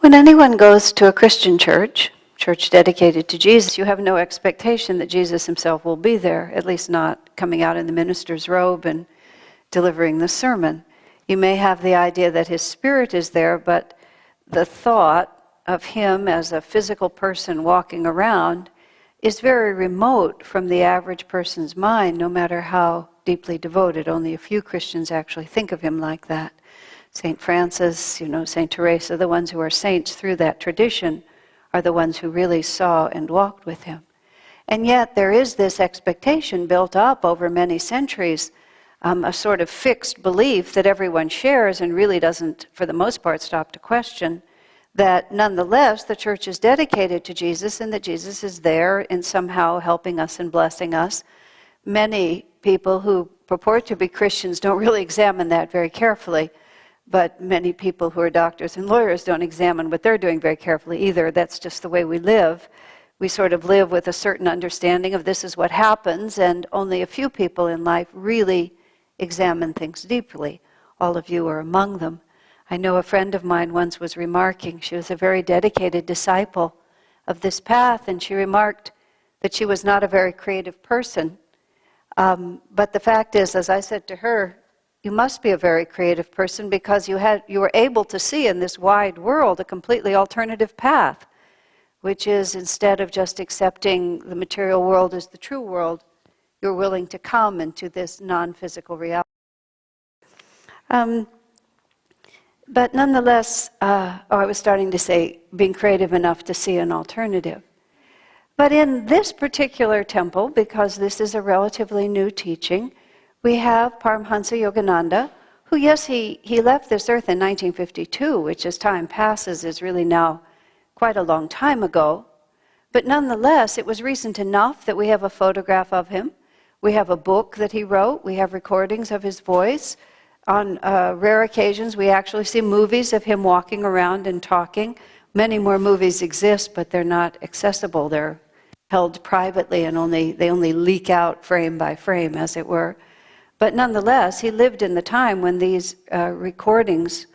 When anyone goes to a Christian church dedicated to Jesus, you have no expectation that Jesus himself will be there, at least not coming out in the minister's robe and delivering the sermon. You may have the idea that his spirit is there, but the thought of him as a physical person walking around is very remote from the average person's mind, no matter how deeply devoted. Only a few Christians actually think of him like that. St. Francis, St. Teresa, the ones who are saints through that tradition are the ones who really saw and walked with him. And yet there is this expectation built up over many centuries, a sort of fixed belief that everyone shares and really doesn't, for the most part, stop to question, that nonetheless the church is dedicated to Jesus and that Jesus is there and somehow helping us and blessing us. Many people who purport to be Christians don't really examine that very carefully. But many people who are doctors and lawyers don't examine what they're doing very carefully either. That's just the way we live. We sort of live with a certain understanding of this is what happens, and only a few people in life really examine things deeply. All of you are among them. I know a friend of mine once was remarking, she was a very dedicated disciple of this path, and she remarked that she was not a very creative person. But the fact is, as I said to her, you must be a very creative person because you were able to see in this wide world a completely alternative path, which is instead of just accepting the material world as the true world, you're willing to come into this non-physical reality. But nonetheless, I was starting to say being creative enough to see an alternative. But in this particular temple, because this is a relatively new teaching, we have Paramhansa Yogananda, who, yes, he left this earth in 1952, which as time passes is really now quite a long time ago. But nonetheless, it was recent enough that we have a photograph of him. We have a book that he wrote. We have recordings of his voice. On rare occasions, we actually see movies of him walking around and talking. Many more movies exist, but they're not accessible. They're held privately and they only leak out frame by frame, as it were. But nonetheless, he lived in the time when these recordings,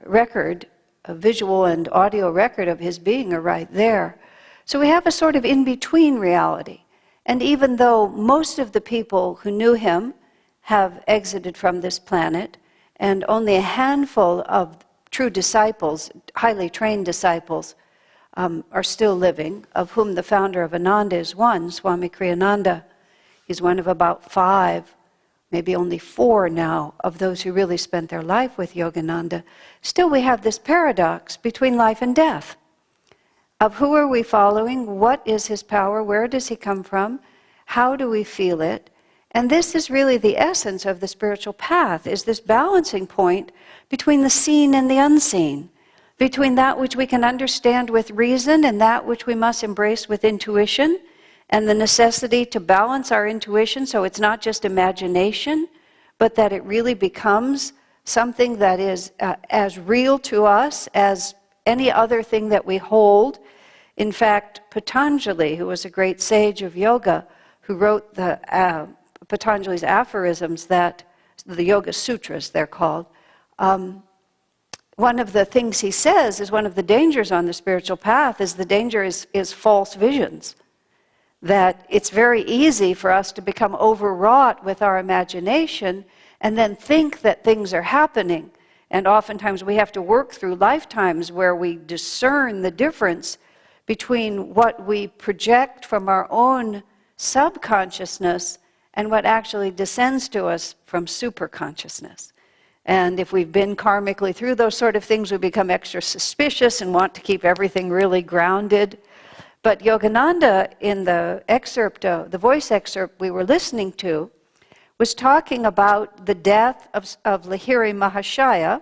record, a visual and audio record of his being are right there. So we have a sort of in-between reality. And even though most of the people who knew him have exited from this planet, and only a handful of true disciples, highly trained disciples, are still living, of whom the founder of Ananda is one, Swami Kriyananda. He's one of about 5, maybe only 4 now, of those who really spent their life with Yogananda. Still we have this paradox between life and death. Of who are we following? What is his power? Where does he come from? How do we feel it? And this is really the essence of the spiritual path, is this balancing point between the seen and the unseen, between that which we can understand with reason and that which we must embrace with intuition, and the necessity to balance our intuition so it's not just imagination, but that it really becomes something that is as real to us as any other thing that we hold. In fact, Patanjali, who was a great sage of yoga, who wrote the Patanjali's aphorisms, that the Yoga Sutras they're called, one of the things he says is one of the dangers on the spiritual path is the danger is false visions. That it's very easy for us to become overwrought with our imagination and then think that things are happening. And oftentimes we have to work through lifetimes where we discern the difference between what we project from our own subconsciousness and what actually descends to us from superconsciousness. And if we've been karmically through those sort of things, we become extra suspicious and want to keep everything really grounded. But Yogananda, in the excerpt, the voice excerpt we were listening to, was talking about the death of Lahiri Mahashaya,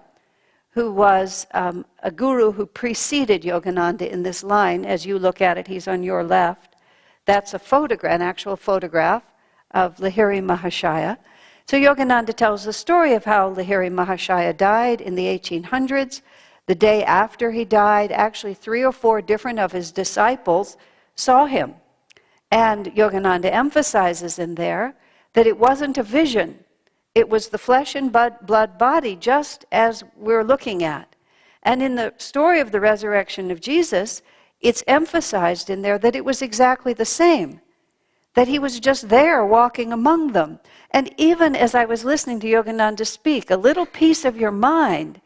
who was a guru who preceded Yogananda in this line. As you look at it, he's on your left. That's a photograph, an actual photograph of Lahiri Mahashaya. So Yogananda tells the story of how Lahiri Mahashaya died in the 1800s. The day after he died, actually 3 or 4 different of his disciples saw him. And Yogananda emphasizes in there that it wasn't a vision. It was the flesh and blood body, just as we're looking at. And in the story of the resurrection of Jesus, it's emphasized in there that it was exactly the same, that he was just there walking among them. And even as I was listening to Yogananda speak, a little piece of your mind,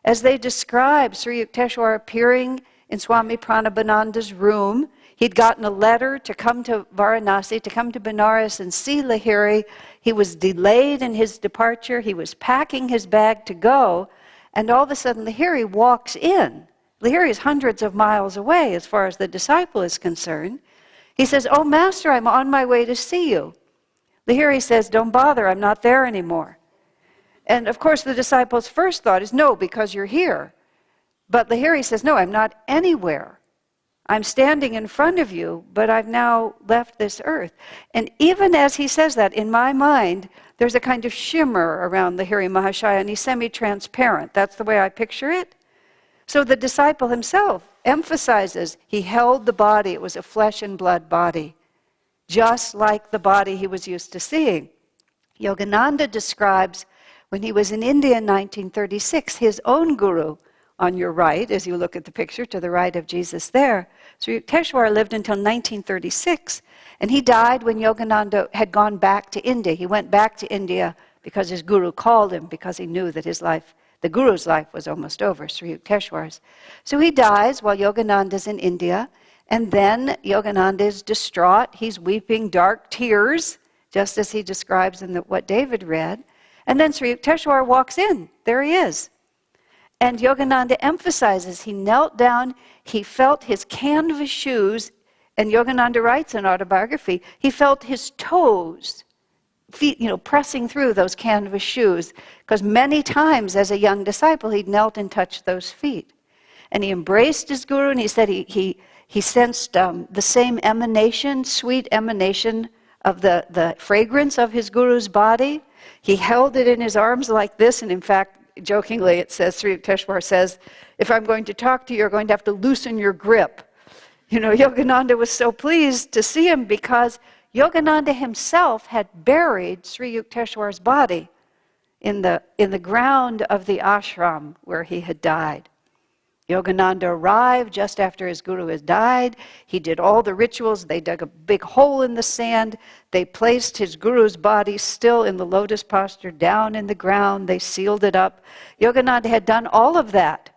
as they describe Sri Yukteswar appearing in Swami Pranabhananda's room, he'd gotten a letter to come to Varanasi, to come to Benares and see Lahiri. He was delayed in his departure. He was packing his bag to go, and all of a sudden Lahiri walks in. Lahiri is hundreds of miles away as far as the disciple is concerned. He says, "Oh, Master, I'm on my way to see you." Lahiri says, "Don't bother, I'm not there anymore." And of course the disciple's first thought is, "No, because you're here." But Lahiri says, "No, I'm not anywhere. I'm standing in front of you, but I've now left this earth." And even as he says that, in my mind, there's a kind of shimmer around Lahiri Mahashaya, and he's semi-transparent. That's the way I picture it. So the disciple himself emphasizes he held the body. It was a flesh and blood body, just like the body he was used to seeing. Yogananda describes when he was in India in 1936, his own guru, on your right, as you look at the picture to the right of Jesus there, Sri Yukteswar lived until 1936, and he died when Yogananda had gone back to India. He went back to India because his guru called him, because he knew that his life, the guru's life, was almost over, Sri Yukteswar's. So he dies while Yogananda's in India, and then Yogananda is distraught. He's weeping dark tears, just as he describes in what David read. And then Sri Yukteswar walks in. There he is. And Yogananda emphasizes he knelt down, he felt his canvas shoes, and Yogananda writes in autobiography, he felt his toes, feet, pressing through those canvas shoes, because many times as a young disciple he'd knelt and touched those feet. And he embraced his guru, and he said he sensed the same emanation, sweet emanation of the fragrance of his guru's body. He held it in his arms like this, and in fact, jokingly, it says, Sri Yukteswar says, "If I'm going to talk to you, you're going to have to loosen your grip." Yogananda was so pleased to see him because Yogananda himself had buried Sri Yukteswar's body in the ground of the ashram where he had died. Yogananda arrived just after his guru had died. He did all the rituals. They dug a big hole in the sand. They placed his guru's body still in the lotus posture down in the ground. They sealed it up. Yogananda had done all of that.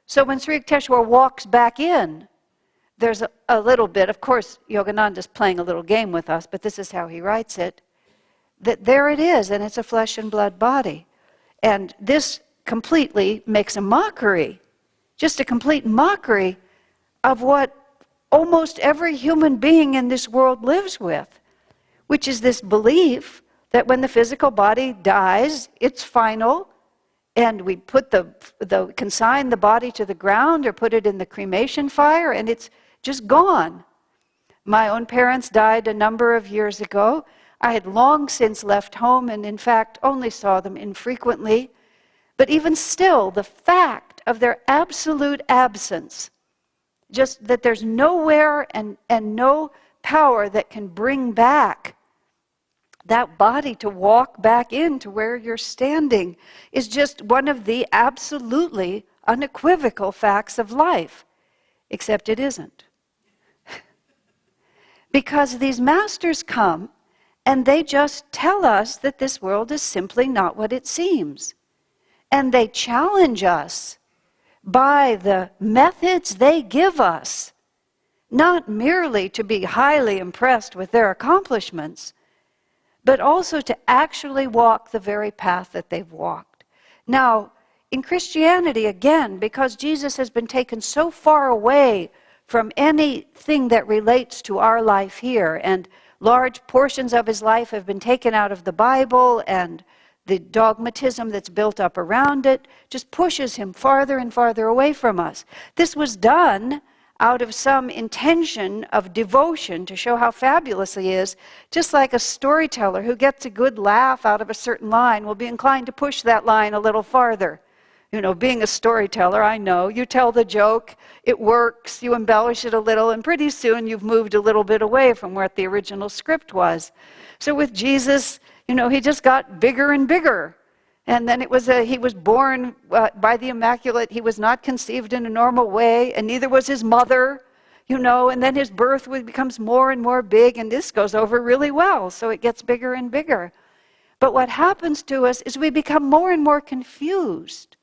So when Sri Yukteswar walks back in, there's a little bit, of course, Yogananda's playing a little game with us, but this is how he writes it, that there it is, and it's a flesh and blood body. And this completely makes a mockery, just a complete mockery of what almost every human being in this world lives with, which is this belief that when the physical body dies, it's final, and we put consign the body to the ground or put it in the cremation fire, and it's just gone. My own parents died a number of years ago. I had long since left home, and in fact only saw them infrequently. But even still, the fact of their absolute absence, just that there's nowhere and no power that can bring back that body to walk back into where you're standing, is just one of the absolutely unequivocal facts of life. Except it isn't. Because these masters come and they just tell us that this world is simply not what it seems. And they challenge us by the methods they give us, not merely to be highly impressed with their accomplishments, but also to actually walk the very path that they've walked. Now, in Christianity, again, because Jesus has been taken so far away from anything that relates to our life here, and large portions of his life have been taken out of the Bible, and the dogmatism that's built up around it just pushes him farther and farther away from us. This was done out of some intention of devotion to show how fabulous he is, just like a storyteller who gets a good laugh out of a certain line will be inclined to push that line a little farther. Being a storyteller, I know, you tell the joke, it works, you embellish it a little, and pretty soon you've moved a little bit away from what the original script was. So with Jesus, he just got bigger and bigger. And then he was born by the Immaculate. He was not conceived in a normal way, and neither was his mother, and then his birth becomes more and more big, and this goes over really well, so it gets bigger and bigger. But what happens to us is we become more and more confused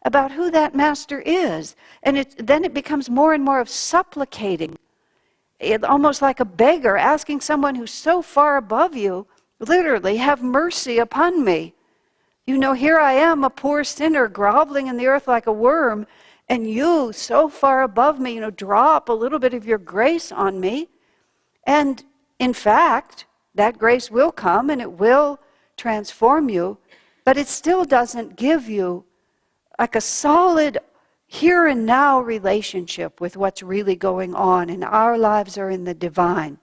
about who that master is. And then it becomes more and more of supplicating. Almost like a beggar asking someone who's so far above you, literally, have mercy upon me. Here I am, a poor sinner, groveling in the earth like a worm, and you, so far above me, drop a little bit of your grace on me. And in fact, that grace will come and it will transform you, but it still doesn't give you like a solid here and now relationship with what's really going on in our lives or in the divine.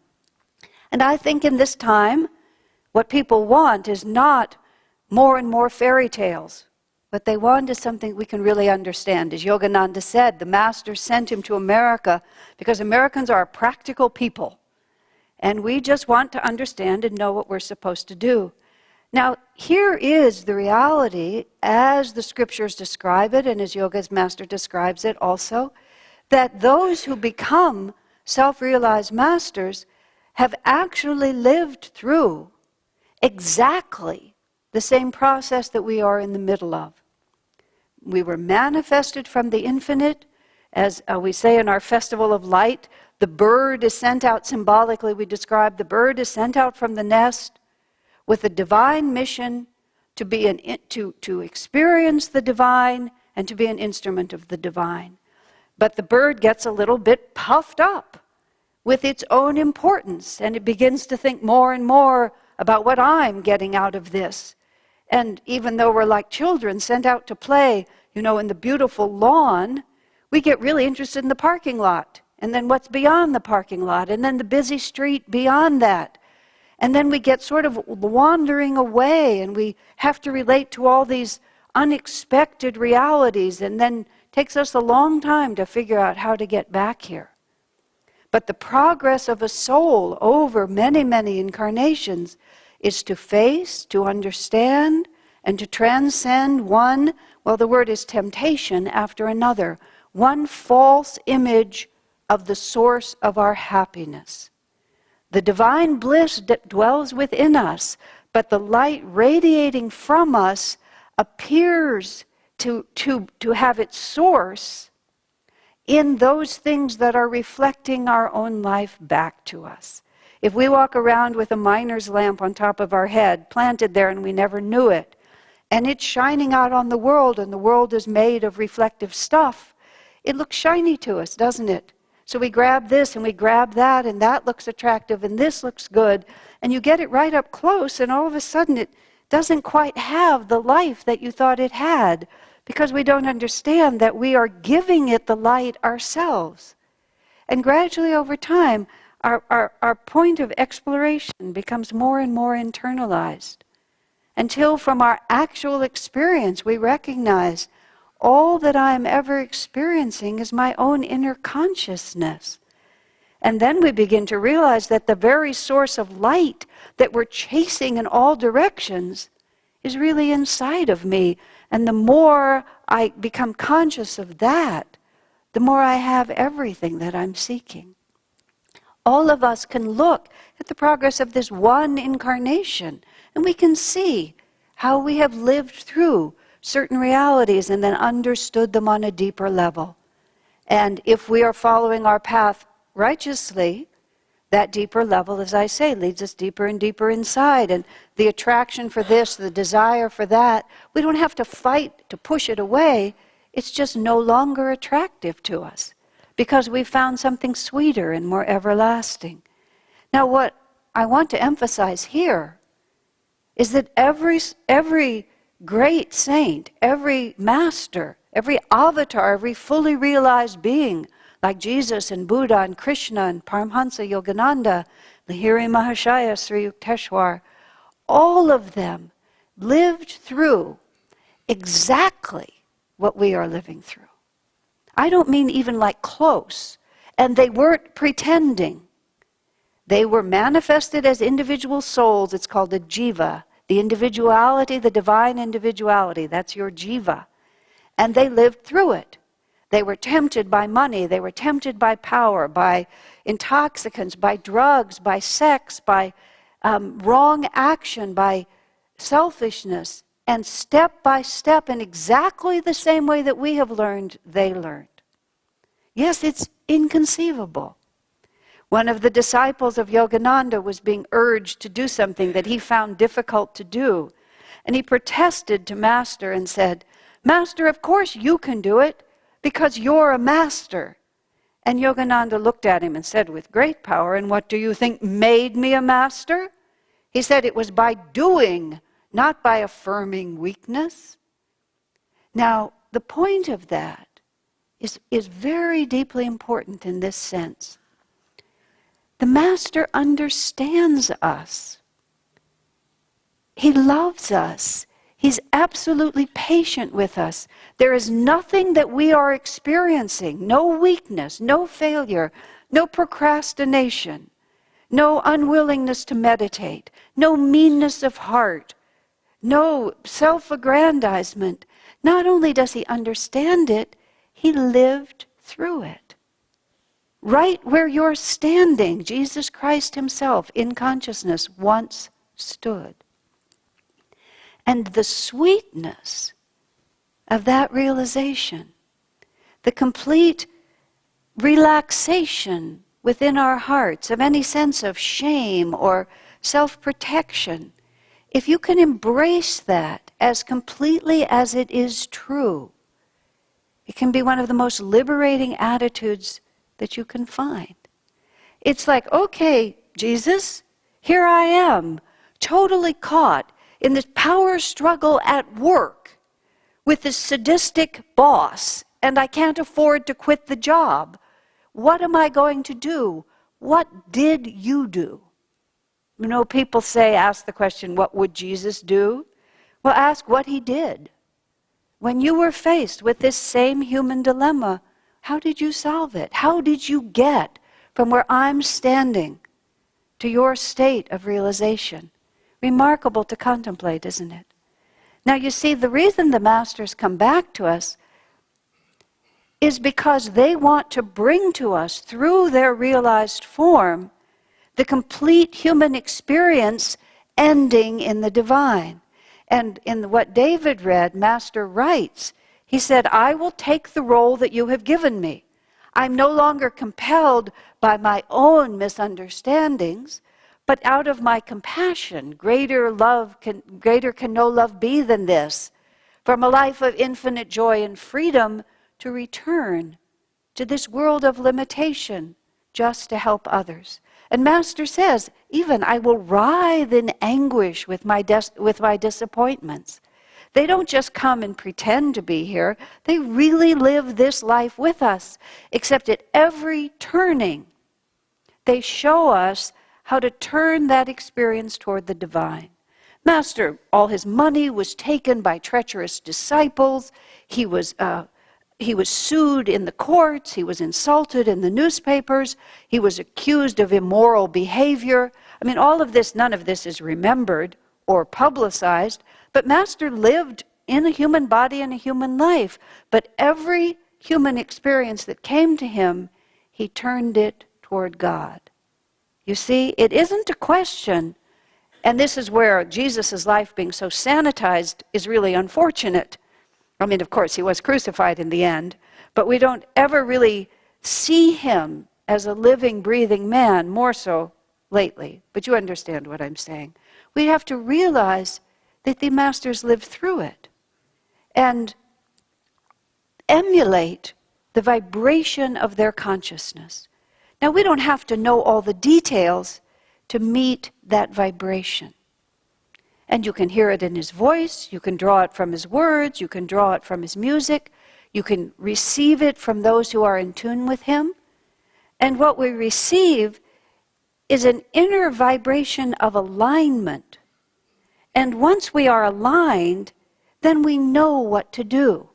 And I think in this time, what people want is not more and more fairy tales. What they want is something we can really understand. As Yogananda said, the master sent him to America because Americans are a practical people. And we just want to understand and know what we're supposed to do. Now, here is the reality, as the scriptures describe it, and as Yoga's master describes it also, that those who become self-realized masters have actually lived through exactly the same process that we are in the middle of. We were manifested from the infinite, as we say in our Festival of Light. The bird is sent out symbolically, we describe the bird is sent out from the nest with a divine mission to experience the divine and to be an instrument of the divine. But the bird gets a little bit puffed up with its own importance, and it begins to think more and more about what I'm getting out of this. And even though we're like children sent out to play, in the beautiful lawn, we get really interested in the parking lot, and then what's beyond the parking lot, and then the busy street beyond that. And then we get sort of wandering away, and we have to relate to all these unexpected realities, and then it takes us a long time to figure out how to get back here. But the progress of a soul over many, many incarnations is to face, to understand, and to transcend one, well, the word is temptation, after another, one false image of the source of our happiness. The divine bliss that dwells within us, but the light radiating from us appears to have its source in those things that are reflecting our own life back to us. If we walk around with a miner's lamp on top of our head, planted there and we never knew it, and it's shining out on the world, and the world is made of reflective stuff, it looks shiny to us, doesn't it? So we grab this and we grab that, and that looks attractive and this looks good, and you get it right up close, and all of a sudden it doesn't quite have the life that you thought it had, because we don't understand that we are giving it the light ourselves. And gradually over time, our point of exploration becomes more and more internalized, until from our actual experience we recognize all that I am ever experiencing is my own inner consciousness. And then we begin to realize that the very source of light that we're chasing in all directions is really inside of me. And the more I become conscious of that, the more I have everything that I'm seeking. All of us can look at the progress of this one incarnation, and we can see how we have lived through certain realities and then understood them on a deeper level. And if we are following our path righteously, that deeper level, as I say, leads us deeper and deeper inside. And the attraction for this, the desire for that, we don't have to fight to push it away. It's just no longer attractive to us because we found something sweeter and more everlasting. Now, what I want to emphasize here is that every great saint, every master, every avatar, every fully realized being, like Jesus and Buddha and Krishna and Paramhansa Yogananda, Lahiri Mahashaya, Sri Yukteswar, all of them lived through exactly what we are living through. I don't mean even like close. And they weren't pretending. They were manifested as individual souls. It's called a jiva. the individuality, the divine individuality. That's your jiva. And they lived through it. They were tempted by money. They were tempted by power, by intoxicants, by drugs, by sex, by wrong action, by selfishness. And step by step, in exactly the same way that we have learned, they learned. Yes, it's inconceivable. One of the disciples of Yogananda was being urged to do something that he found difficult to do. And he protested to Master and said, "Master, of course you can do it, because you're a master." And Yogananda looked at him and said with great power, "And what do you think made me a master?" He said, "It was by doing, not by affirming weakness." Now, the point of that is very deeply important in this sense. The Master understands us. He loves us. He's absolutely patient with us. There is nothing that we are experiencing, no weakness, no failure, no procrastination, no unwillingness to meditate, no meanness of heart, no self-aggrandizement. Not only does he understand it, he lived through it. Right where you're standing, Jesus Christ himself in consciousness once stood. And the sweetness of that realization, the complete relaxation within our hearts of any sense of shame or self-protection, if you can embrace that as completely as it is true, it can be one of the most liberating attitudes that you can find. It's like, okay, Jesus, here I am, totally caught in this power struggle at work with this sadistic boss, and I can't afford to quit the job. What am I going to do? What did you do? You know, people say, ask the question, what would Jesus do? Well, ask what he did. When you were faced with this same human dilemma, how did you solve it? How did you get from where I'm standing to your state of realization? Remarkable to contemplate, isn't it? Now you see, the reason the masters come back to us is because they want to bring to us, through their realized form, the complete human experience ending in the divine. And in what David read, Master writes, he said, "I will take the role that you have given me. I'm no longer compelled by my own misunderstandings, but out of my compassion, greater can no love be than this, from a life of infinite joy and freedom to return to this world of limitation just to help others." And Master says, even I will writhe in anguish with my disappointments. They don't just come and pretend to be here. They really live this life with us, except at every turning, they show us how to turn that experience toward the divine. Master, all his money was taken by treacherous disciples. He was sued in the courts. He was insulted in the newspapers. He was accused of immoral behavior. I mean, all of this, none of this is remembered or publicized, but Master lived in a human body and a human life. But every human experience that came to him, he turned it toward God. You see, it isn't a question, and this is where Jesus' life being so sanitized is really unfortunate. I mean, of course, he was crucified in the end, but we don't ever really see him as a living, breathing man, more so lately. But you understand what I'm saying. We have to realize that the masters lived through it and emulate the vibration of their consciousness. Now, we don't have to know all the details to meet that vibration. And you can hear it in his voice, you can draw it from his words, you can draw it from his music, you can receive it from those who are in tune with him. And what we receive is an inner vibration of alignment. And once we are aligned, then we know what to do.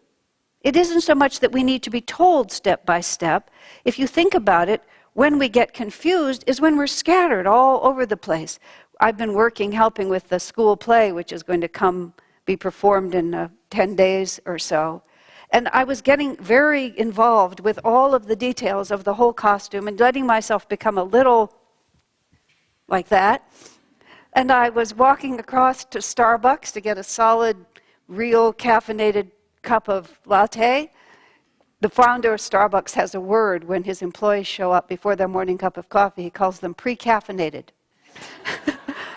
It isn't so much that we need to be told step by step. If you think about it, when we get confused is when we're scattered all over the place. I've been working, helping with the school play, which is going to be performed in 10 days or so. And I was getting very involved with all of the details of the whole costume and letting myself become a little like that. And I was walking across to Starbucks to get a solid, real caffeinated cup of latte. The founder of Starbucks has a word when his employees show up before their morning cup of coffee. He calls them pre-caffeinated.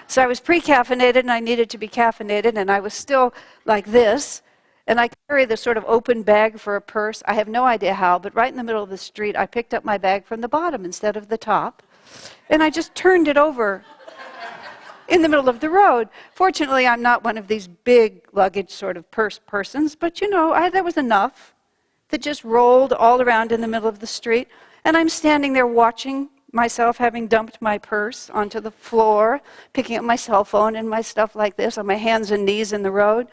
So I was pre-caffeinated and I needed to be caffeinated, and I was still like this. And I carry this sort of open bag for a purse. I have no idea how, but right in the middle of the street, I picked up my bag from the bottom instead of the top. And I just turned it over in the middle of the road. Fortunately, I'm not one of these big luggage sort of purse persons, but that was enough that just rolled all around in the middle of the street. And I'm standing there watching myself having dumped my purse onto the floor, picking up my cell phone and my stuff like this on my hands and knees in the road.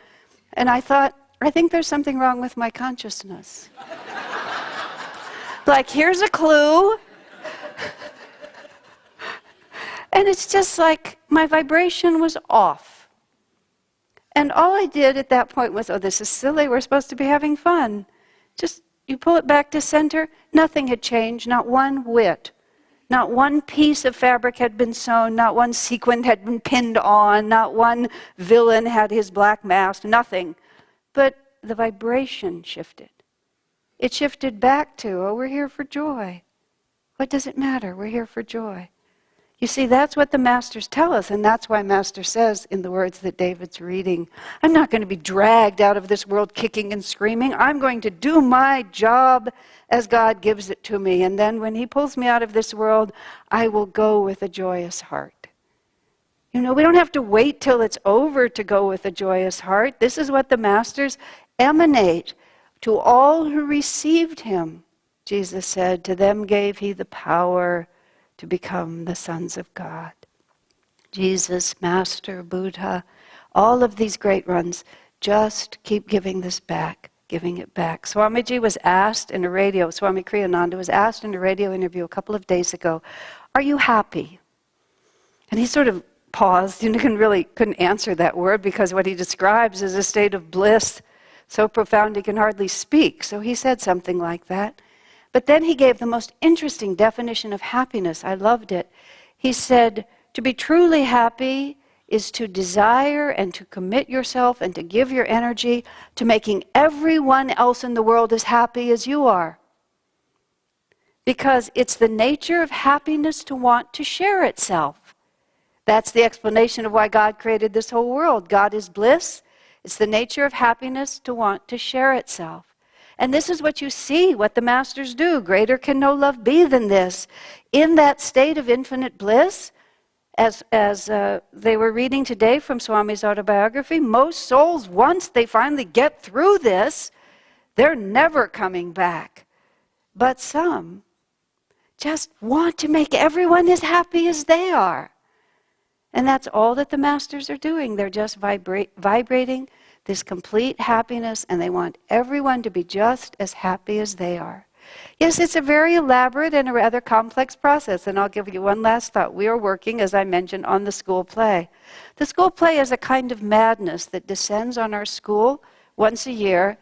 And I thought, I think there's something wrong with my consciousness. Like, here's a clue. And it's just like my vibration was off. And all I did at that point was, oh, this is silly, we're supposed to be having fun. Just, you pull it back to center, nothing had changed, not one whit. Not one piece of fabric had been sewn, not one sequin had been pinned on, not one villain had his black mask, nothing. But the vibration shifted. It shifted back to, oh, we're here for joy. What does it matter? We're here for joy. You see, that's what the masters tell us, and that's why Master says in the words that David's reading, I'm not going to be dragged out of this world kicking and screaming. I'm going to do my job as God gives it to me. And then when he pulls me out of this world, I will go with a joyous heart. We don't have to wait till it's over to go with a joyous heart. This is what the masters emanate to all who received him. Jesus said, to them gave he the power to become the sons of God. Jesus, Master, Buddha, all of these great ones just keep giving this back, giving it back. Swamiji was asked in a radio, Swami Kriyananda was asked in a radio interview a couple of days ago, are you happy? And he sort of paused and couldn't answer that word because what he describes is a state of bliss so profound he can hardly speak. So he said something like that. But then he gave the most interesting definition of happiness. I loved it. He said, to be truly happy is to desire and to commit yourself and to give your energy to making everyone else in the world as happy as you are. Because it's the nature of happiness to want to share itself. That's the explanation of why God created this whole world. God is bliss. It's the nature of happiness to want to share itself. And this is what you see, what the masters do. Greater can no love be than this. In that state of infinite bliss, as they were reading today from Swami's autobiography, most souls, once they finally get through this, they're never coming back. But some just want to make everyone as happy as they are. And that's all that the masters are doing. They're just vibrating this complete happiness, and they want everyone to be just as happy as they are. Yes, it's a very elaborate and a rather complex process, and I'll give you one last thought. We are working, as I mentioned, on the school play. The school play is a kind of madness that descends on our school once a year,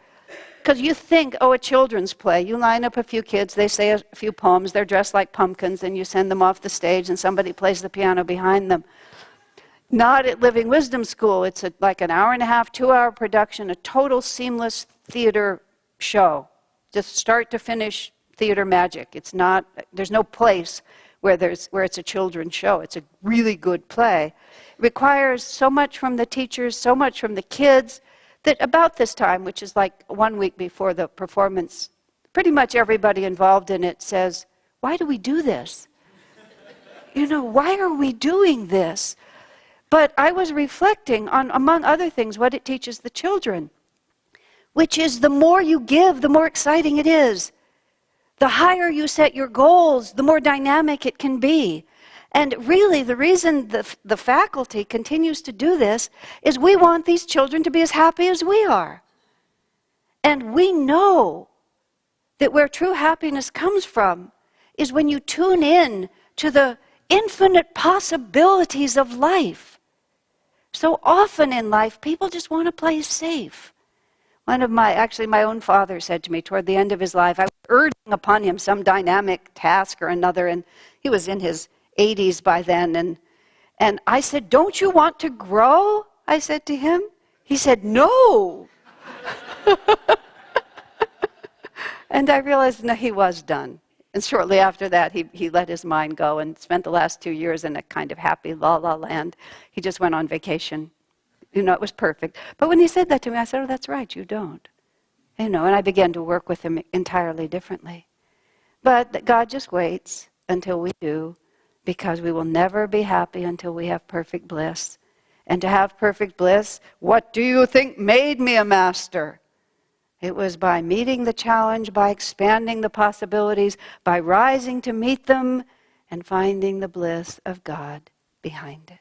because you think, oh, a children's play. You line up a few kids, they say a few poems, they're dressed like pumpkins, and you send them off the stage, and somebody plays the piano behind them. Not at Living Wisdom School. It's like an hour and a half, 2-hour production, a total seamless theater show. Just start to finish theater magic. There's no place where it's a children's show. It's a really good play. It requires so much from the teachers, so much from the kids, that about this time, which is like 1 week before the performance, pretty much everybody involved in it says, why do we do this? Why are we doing this? But I was reflecting on, among other things, what it teaches the children, which is the more you give, the more exciting it is. The higher you set your goals, the more dynamic it can be. And really, the reason the faculty continues to do this is we want these children to be as happy as we are. And we know that where true happiness comes from is when you tune in to the infinite possibilities of life. So often in life, people just want to play safe. My own father said to me toward the end of his life, I was urging upon him some dynamic task or another, and he was in his 80s by then, and I said, "Don't you want to grow?" I said to him. He said, "No." And I realized, no, he was done. And shortly after that, he let his mind go and spent the last 2 years in a kind of happy la-la land. He just went on vacation. It was perfect. But when he said that to me, I said, "Oh, that's right, you don't." And I began to work with him entirely differently. But God just waits until we do, because we will never be happy until we have perfect bliss. And to have perfect bliss, what do you think made me a master? It was by meeting the challenge, by expanding the possibilities, by rising to meet them, and finding the bliss of God behind it.